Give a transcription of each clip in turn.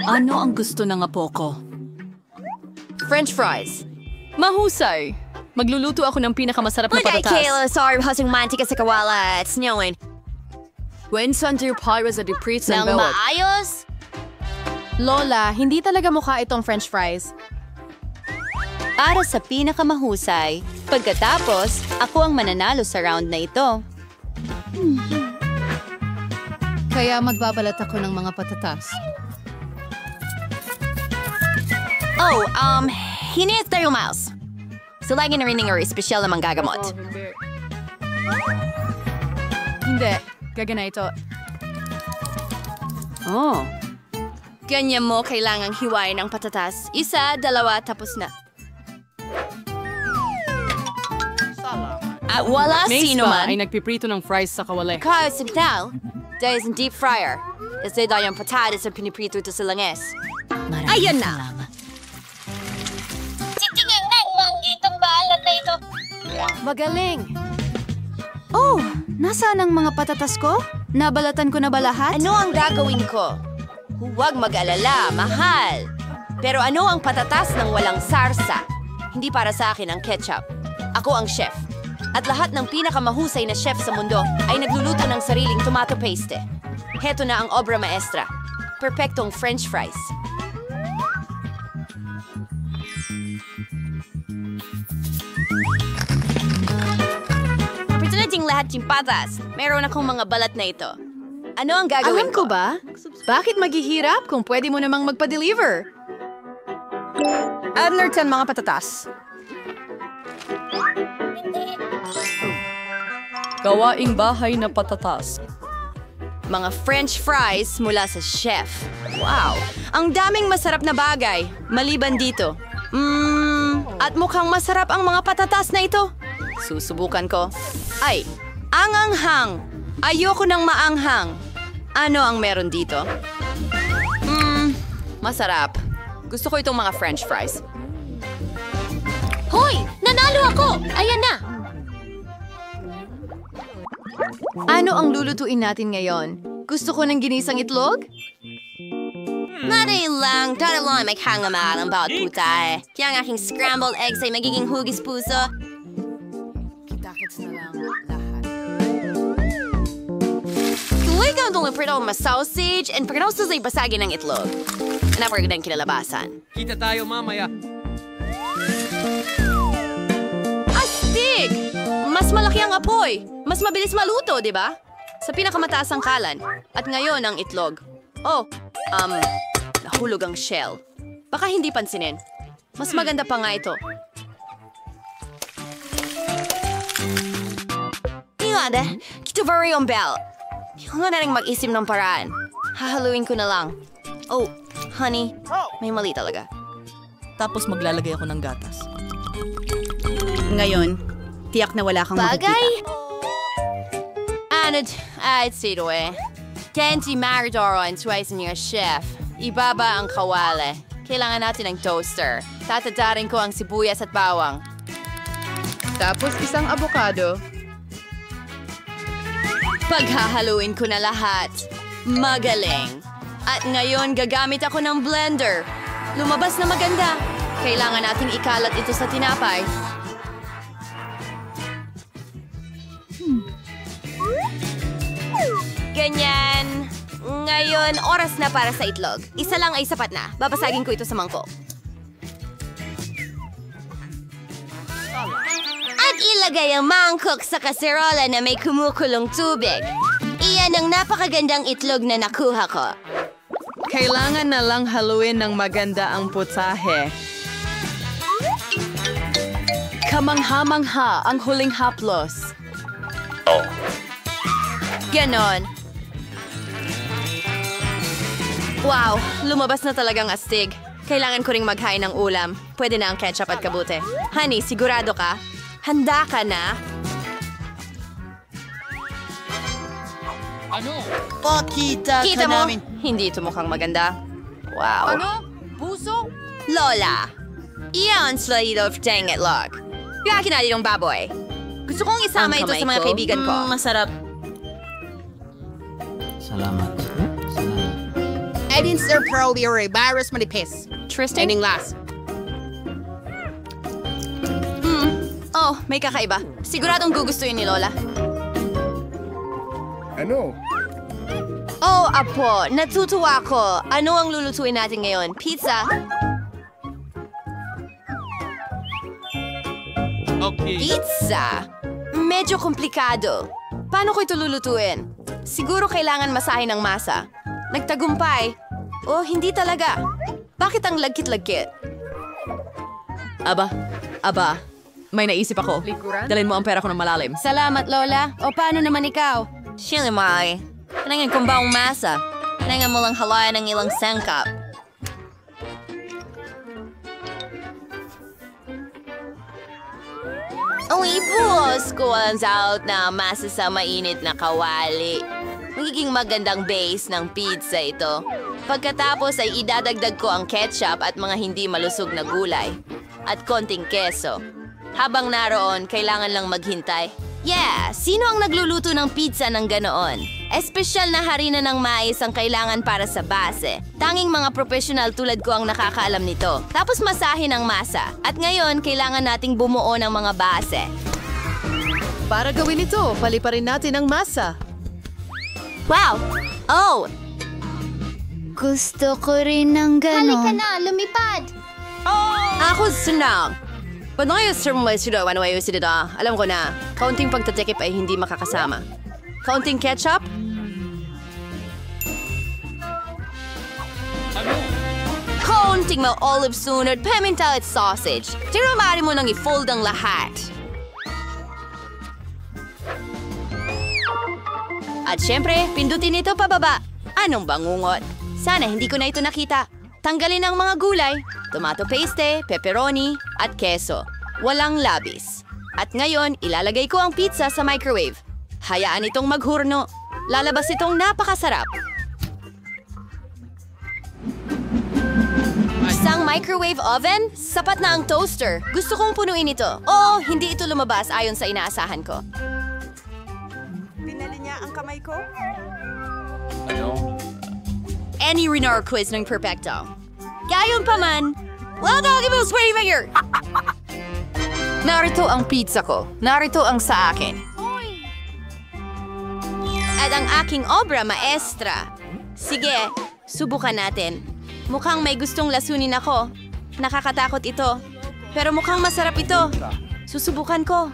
Ano ang gusto ng apo ko? French fries. Mahusay! Magluluto ako ng pinakamasarap na Kay patatas. Kayla, sorry, hasing mantika sa kawala at snowin. When Santo Pirates at the Pritz and Nang Bawat. maayos? Lola, hindi talaga mukha itong French fries. Para sa pinakamahusay, pagkatapos, ako ang mananalo sa round na ito. Kaya magbabalat ako ng mga patatas. Oh, hinihit tayo, Miles. So, lagi na rin ng espesyal na manggagamot. Hindi. Gagana ito. Oh. Ganyan mo kailangang hiwain ang patatas. Isa, dalawa, tapos na. At wala sino man. ay nagpiprito ng fries sa kawali. Kaya signal, dahil sa deep fryer. Kasi dahil ang patatas ang piniprito ito sa langes. Ayan na! Titingin na ang itong balat na ito. Magaling! Oh, nasaan ang mga patatas ko? Nabalatan ko na ba lahat? Ano ang gagawin ko? Huwag mag-alala, mahal. Pero ano ang patatas ng walang sarsa? Hindi para sa akin ang ketchup. Ako ang chef. At lahat ng pinakamahusay na chef sa mundo ay nagluluto ng sariling tomato paste. Heto na ang obra maestra. Perpektong French fries. Pretending lahat yung patas. Meron akong mga balat na ito. Ano ang gagawin Alam ko ba? Bakit maghihirap kung pwede mo namang magpa-deliver? Adler 10 mga patatas. Gawaing bahay na patatas. Mga French fries mula sa chef. Wow! Ang daming masarap na bagay, maliban dito. At mukhang masarap ang mga patatas na ito. Susubukan ko. Ay, anganghang! Ayoko ng maanghang. Ano ang meron dito? Masarap. Gusto ko itong mga French fries. Hoy! Nanalo ako! Ayan na! Ano ang lulutuin natin ngayon? Gusto ko ng ginisang itlog? Madali lang, dadalang may hangamal ang bawat puta eh. Kaya ang aking scrambled eggs ay magiging hugis puso. Kitakits na lang lahat. Tuloy ka itong liprito ang sausage and pagkatapos ay basagin ng itlog. Hanapin ko ng kinalabasan. Kita tayo mamaya. Astig! Mas malaki ang apoy. Mas mabilis maluto, di ba? Sa pinakamataas ang kalan. At ngayon ang itlog. Oh, nahulog ang shell. Baka hindi pansinin. Mas maganda pa nga ito. Ingada, kito ba rin yung bell? Hindi na rin mag-isip ng paraan. Hahaluin ko na lang. Oh, honey, may mali talaga. Tapos maglalagay ako ng gatas. Ngayon, tiyak na wala kang Bagay? I'd say to eh. Kenji Maridoro and twice in your chef. Ibaba ang kawale. Kailangan natin ng toaster. Tatadarin ko ang sibuyas at bawang. Tapos isang avocado. Paghahaluin ko na lahat. Magaling. At ngayon gagamit ako ng blender. Lumabas na maganda. Kailangan nating ikalat ito sa tinapay. Ganyan. Ngayon, oras na para sa itlog. Isa lang ay sapat na. Babasagin ko ito sa mangkok. At ilagay ang mangkok sa kaserola na may kumukulong tubig. Iyan ang napakagandang itlog na nakuha ko. Kailangan na lang haluin ng maganda ang putahe. Kamangha-mangha ang huling haplos. Ganon. Wow, lumabas na talagang astig. Kailangan ko ring maghain ng ulam. Pwede na ang ketchup at kabute. Honey, sigurado ka? Handa ka na? Ano? Pakita Kita mo? Hindi ito mukhang maganda. Wow. Ano? Puso? Lola, iyan slido of dang itlog. Yung akin na ditong baboy. Gusto kong isama ito sa mga kaibigan ko. Masarap. Salamat. Salamat. I didn't serve pearl or virus manipis. Tristan? Ending last. Oh, may kakaiba. Siguradong gugustuhin ni Lola. Ano? Oh, Apo, natutuwa ko. Ano ang lulutuin natin ngayon? Pizza? Pizza? Medyo komplikado. Paano ko ito lulutuin? Siguro kailangan masahin ng masa. Nagtagumpay. Oh, hindi talaga. Bakit ang lagkit-lagkit? Aba, may naisip ako. Dalhin mo ang pera ko ng malalim. Salamat, Lola. O paano naman ikaw? Shilimay. Kailangan kong baong masa. Kailangan mo lang halayan ng ilang sangkap. Ang ibuhos ko ang out na masa sa mainit na kawali. Magiging magandang base ng pizza ito. Pagkatapos ay idadagdag ko ang ketchup at mga hindi malusog na gulay. At konting keso. Habang naroon, kailangan lang maghintay. Yeah! Sino ang nagluluto ng pizza ng ganoon? Espesyal na harina ng mais ang kailangan para sa base. Tanging mga profesional tulad ko ang nakakaalam nito. Tapos masahin ang masa. At ngayon, kailangan nating bumuo ng mga base. Para gawin ito, paliparin natin ang masa. Wow! Oh! Gusto ko rin ng Halika ganon. na, lumipad! Ako sunang. Paano kayo sumulay sila? Ano kayo sila? Alam ko na, kaunting pagtatikip ay hindi makakasama. Kaunting ketchup? Kaunting mga olive sunod, pimentel at sausage. Tinamari mo nang i-fold ang lahat. At syempre, pindutin ito pababa. Anong bangungot? Sana hindi ko na ito nakita. Tanggalin ang mga gulay, tomato paste, pepperoni, at keso. Walang labis. At ngayon, ilalagay ko ang pizza sa microwave. Hayaan itong maghurno. Lalabas itong napakasarap. Isang microwave oven? Sapat na ang toaster. Gusto kong punuin ito. Oo, hindi ito lumabas ayon sa inaasahan ko. Pinali niya ang kamay ko? Any Renard quiz ng perfecto. Gayon pa man, wala tawagin mo sweaty finger! Narito ang pizza ko. Narito ang sa akin. At ang aking obra maestra. Sige, subukan natin. Mukhang may gustong lasunin ako. Nakakatakot ito. Pero mukhang masarap ito. Susubukan ko.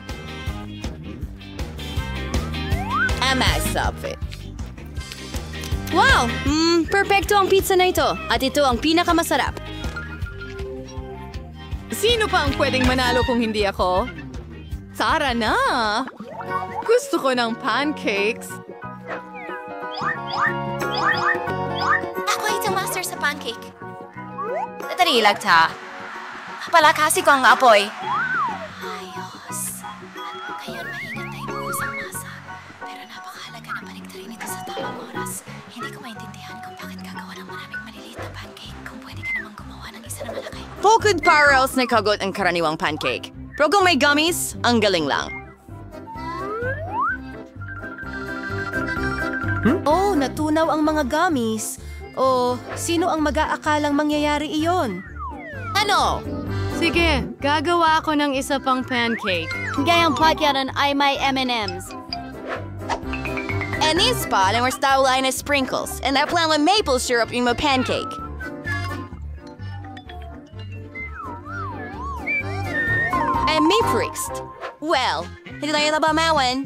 Stop it. Wow! Perfecto ang pizza na ito. At ito ang pinakamasarap. Sino pa ang pwedeng manalo kung hindi ako? Tara na! Gusto ko ng pancakes. Ako itong master sa pancake. Natari lagta. Palakasi ko ang apoy. Ayos. Ngayon maingat na ibuhos ang masa. Pero napakahalaga na paligtarin ito sa tamang oras. Hindi ko maintindihan kung bakit gagawa ng maraming maliliit na pancake kung pwede ka namang gumawa ng isa na malaki. Bukod parallels na kagot ang karaniwang pancake. Pero kung may gummies, ang galing lang. Oh, natunaw ang mga gummies. O, sino ang mag-aakalang mangyayari iyon? Ano? Sige, gagawa ako ng isa pang pancake. Gayang pakyaran ay may M&M's. And this spot and we're styling as sprinkles. And that plan with maple syrup in my pancake. And may priest. Well, hindi tayo nabamawan.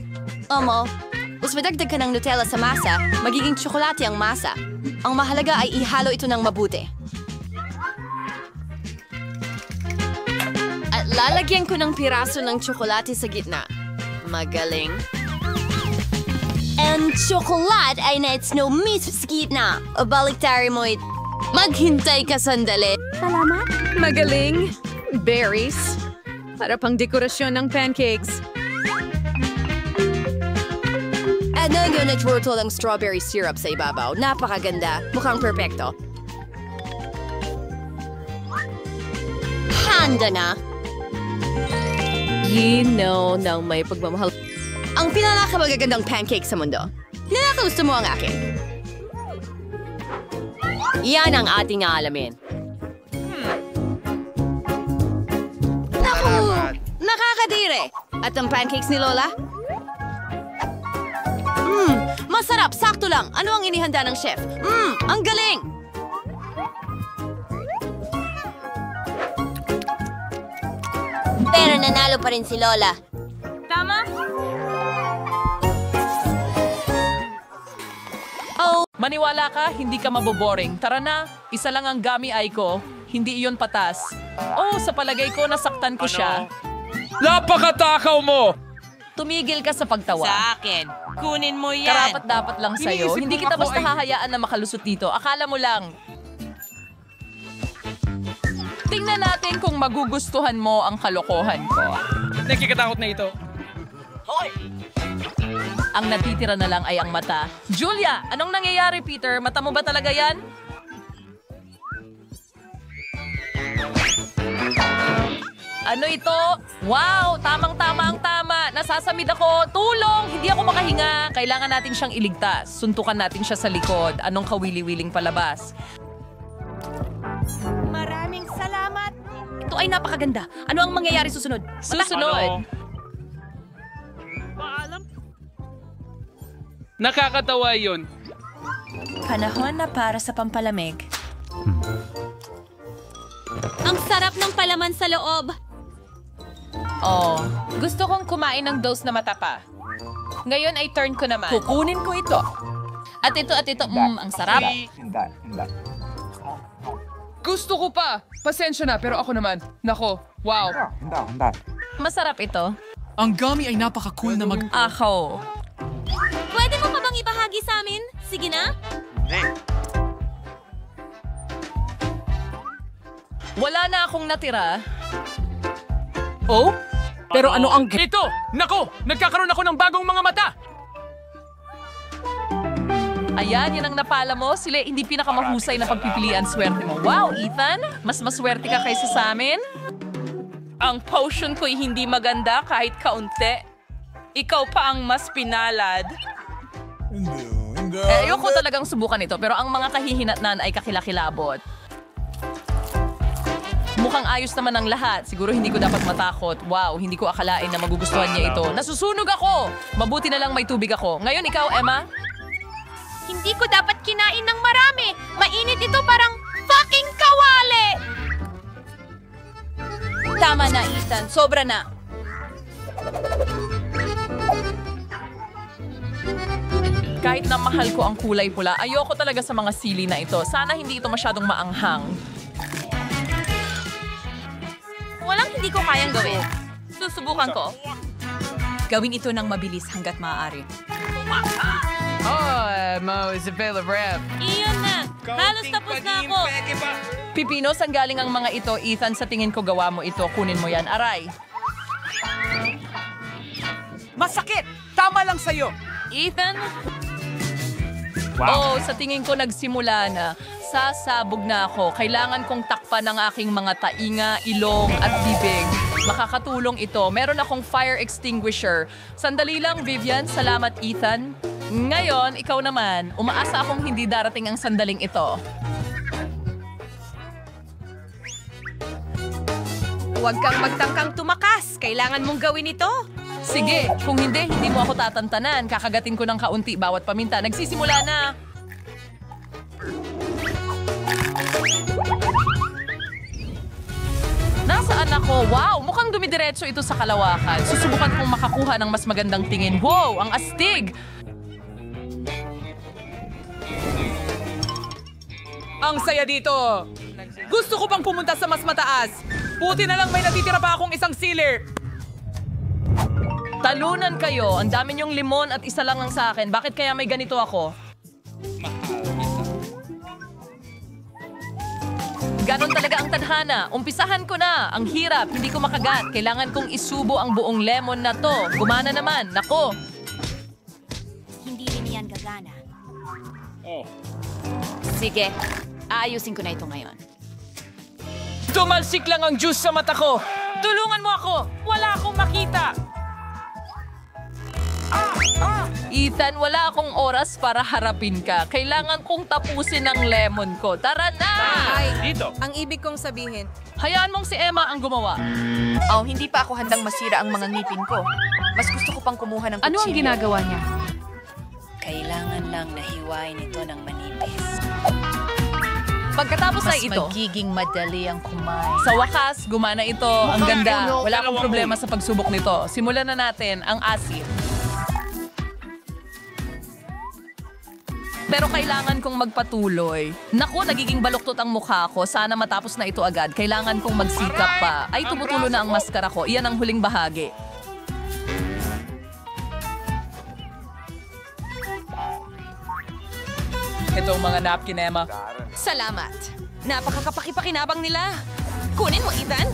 Mas madagdag ka ng Nutella sa masa, magiging tsokolate ang masa. Ang mahalaga ay ihalo ito ng mabuti. At lalagyan ko ng piraso ng tsokolate sa gitna. Magaling. And tsokolate ay na-snow mismo sa gitna. O baliktari mo it. Maghintay ka sandali. Magaling. Berries. Para pang dekorasyon ng pancakes. At ngayon na-turtle ang strawberry syrup sa ibabaw. Napakaganda. Mukhang perfecto. Handa na. Ginaw ng may pagmamahal. Ang pinakamagagandang pancake sa mundo. Ninakagusto mo ang akin. Iyan ang ating aalamin. Naku! Nakakadire! At ang pancakes ni Lola? Masarap, sakto lang. Ano ang inihanda ng chef? Ang galing! Pero nanalo pa rin si Lola. Maniwala ka, hindi ka maboboring. Tara na, isa lang ang gami ay ko. Hindi iyon patas. Oh, sa palagay ko, nasaktan ko siya. Napakatakaw mo! Tumigil ka sa pagtawa. akin. Kunin mo yan. Karapat-dapat lang sa'yo. Iniisip Hindi mo kita ako basta ay- hahayaan na makalusot dito. Akala mo lang. Tingnan natin kung magugustuhan mo ang kalokohan ko. Nakikatakot na ito. Ang natitira na lang ay ang mata. Julia, anong nangyayari, Peter? Mata mo ba talaga yan? Ano ito? Wow, tamang-tama ang tama. Nasasamid ako. Tulong! Hindi ako makahinga. Kailangan natin siyang iligtas. Suntukan natin siya sa likod. Anong kawili-wiling palabas? Maraming salamat. Ito ay napakaganda. Ano ang mangyayari susunod? Susunod. Nakakatawa yun. Panahon na para sa pampalamig. Ang sarap ng palaman sa loob! Oh, gusto kong kumain ng dose na matapa. Ngayon ay turn ko naman. Kukunin ko ito. At ito, ang sarap. Gusto ko pa! Pasensya na, pero ako naman. Nako, wow. Masarap ito. Ang gummy ay napaka-cool na Ako. Pwede mo pa bang ibahagi sa amin? Sige na. Wala na akong natira. Oh? Pero ano ang... Ito! Nako! Nagkakaroon ako ng bagong mga mata! Ayan, yan ang napala mo. Sila hindi pinakamahusay na pagpipilian swerte mo. Wow, Ethan! Mas maswerte ka kaysa sa amin? Ang potion ko'y hindi maganda kahit kaunti. Ikaw pa ang mas pinalad. Ayoko talagang subukan ito, pero ang mga kahihinatnan ay kakilakilabot. Mukhang ayos naman ang lahat. Siguro hindi ko dapat matakot. Wow, hindi ko akalain na magugustuhan niya ito. Nasusunog ako! Mabuti na lang may tubig ako. Ngayon ikaw, Emma? Hindi ko dapat kinain ng marami. Mainit ito parang fucking kawali! Tama na, Ethan. Sobra na. Kahit na mahal ko ang kulay pula, ayoko talaga sa mga sili na ito. Sana hindi ito masyadong maanghang. Walang hindi ko kayang gawin. Susubukan ko. Gawin ito ng mabilis hanggat maaari. Oh, Mo, Isabella Rap. Iyon na. Halos tapos na ako. Pipino, saan galing ang mga ito? Ethan, sa tingin ko gawa mo ito. Kunin mo yan. Aray. Masakit! Tama lang sa'yo! Ethan? Oh, sa tingin ko nagsimula na. Sasabog na ako. Kailangan kong takpan ang aking mga tainga, ilong at bibig. Makakatulong ito. Meron akong fire extinguisher. Sandali lang, Vivian. Salamat, Ethan. Ngayon, ikaw naman. Umaasa akong hindi darating ang sandaling ito. Huwag kang magtangkang tumakas. Kailangan mong gawin ito. Sige, kung hindi mo ako tatantanan. Kakagatin ko ng kaunti bawat paminta. Nagsisimula na. Nasaan ako? Wow, mukhang dumidiretso ito sa kalawakan. Susubukan kong makakuha ng mas magandang tingin. Wow, ang astig! Ang saya dito! Gusto ko pang pumunta sa mas mataas. Buti na lang may natitira pa akong isang sealer. Talunan kayo. Ang dami niyong limon at isa lang ang sa akin. Bakit kaya may ganito ako? Ganon talaga ang tadhana. Umpisahan ko na. Ang hirap. Hindi ko makagat. Kailangan kong isubo ang buong lemon na to. Gumana naman. Nako. Hindi rin yan gagana. Sige, aayusin ko na ito ngayon. Tumalsik lang ang juice sa mata ko. Tulungan mo ako. Wala akong makita. Ethan, wala akong oras para harapin ka. Kailangan kong tapusin ang lemon ko. Tara na! Dito. Ang ibig kong sabihin, Hayaan mong si Emma ang gumawa. Oh, hindi pa ako handang masira ang mga ngipin ko. Mas gusto ko pang kumuha ng kutsilyo. Ano ang ginagawa niya? Kailangan lang nahiwain ito ng manipis. Pagkatapos ay ito. magiging madali ang kumain. Sa wakas, gumana ito. Ang ganda. Wala akong problema sa pagsubok nito. Simulan na natin ang asin. Pero kailangan kong magpatuloy. Naku, nagiging baluktot ang mukha ko. Sana matapos na ito agad. Kailangan kong magsikap pa. Ay, tumutulo na ang maskara ko. Iyan ang huling bahagi. Ito ang mga napkin, Emma. Salamat. Napakakapakipakinabang nila. Kunin mo, Ethan.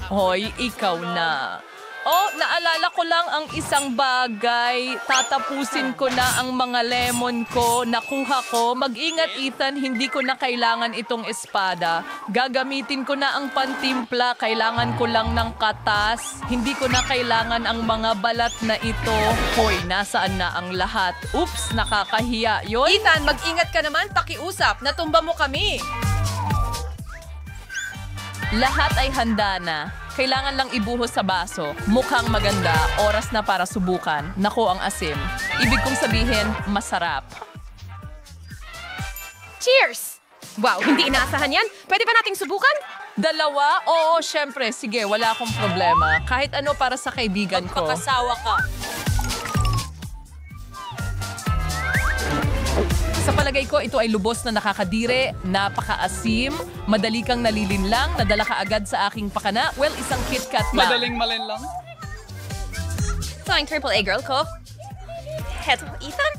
Hoy, ikaw na. Oh, naalala ko lang ang isang bagay. Tatapusin ko na ang mga lemon ko. Nakuha ko. Mag-ingat, Ethan. Hindi ko na kailangan itong espada. Gagamitin ko na ang pantimpla. Kailangan ko lang ng katas. Hindi ko na kailangan ang mga balat na ito. Hoy, nasaan na ang lahat? Oops, nakakahiya. Yun? Ethan, mag-ingat ka naman. Pakiusap. Natumba mo kami. Lahat ay handa na. Kailangan lang ibuhos sa baso. Mukhang maganda. Oras na para subukan. Nako ang asim. Ibig kong sabihin, masarap. Cheers! Wow, hindi inaasahan yan. Pwede ba nating subukan? Dalawa? Oo, syempre. Sige, wala akong problema. Kahit ano para sa kaibigan ko. Pagkakasawa ka. Sa palagay ko, ito ay lubos na nakakadire, napakaasim, madali kang nalilinlang, nadala ka agad sa aking pakana. Well, isang KitKat lang. Madaling malin lang. Ito ang AAA girl ko. Heto, Ethan.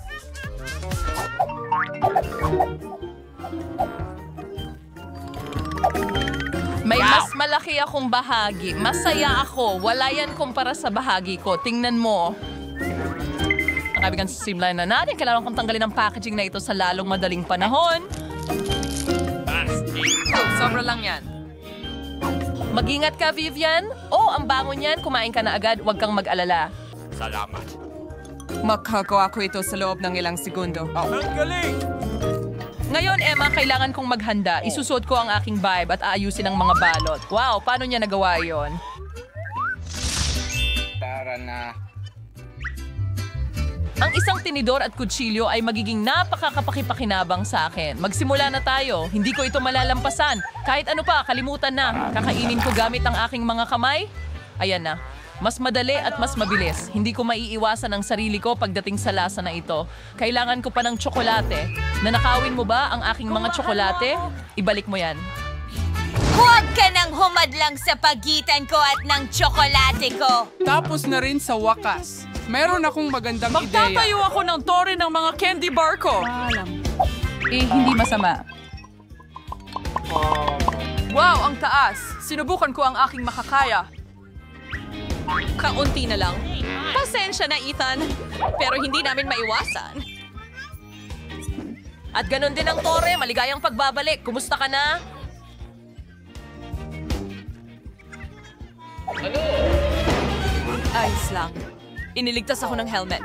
May mas malaki akong bahagi. Masaya ako. Wala yan kumpara sa bahagi ko. Tingnan mo. Ang kabigan sa streamline na natin. Kailangan kong tanggalin ang packaging na ito sa lalong madaling panahon. Sobra lang yan. Mag-ingat ka, Vivian. Oh, ang bango niyan. Kumain ka na agad. Huwag kang mag-alala. Makagawa ko ito sa loob ng ilang segundo. Ngayon, Emma, kailangan kong maghanda. Isusuot ko ang aking vibe at aayusin ang mga balot. Wow, paano niya nagawa yon? Tara na. Ang isang tinidor at kutsilyo ay magiging napakakapakipakinabang sa akin. Magsimula na tayo. Hindi ko ito malalampasan. Kahit ano pa, kalimutan na. Kakainin ko gamit ang aking mga kamay. Ayan na. Mas madali at mas mabilis. Hindi ko maiiwasan ang sarili ko pagdating sa lasa na ito. Kailangan ko pa ng tsokolate. Nanakawin mo ba ang aking mga tsokolate? Ibalik mo yan. Huwag ka nang humadlang sa pagitan ko at ng tsokolate ko. Tapos na rin sa wakas. Meron akong magandang Magtatayo ako ng tore ng mga candy bar ko. Hindi masama. Wow, ang taas. Sinubukan ko ang aking makakaya. Kaunti na lang. Pasensya na, Ethan. Pero hindi namin maiwasan. At ganun din ang tore. Maligayang pagbabalik. Kumusta ka na? Ayos lang. Iniligtas ako ng helmet.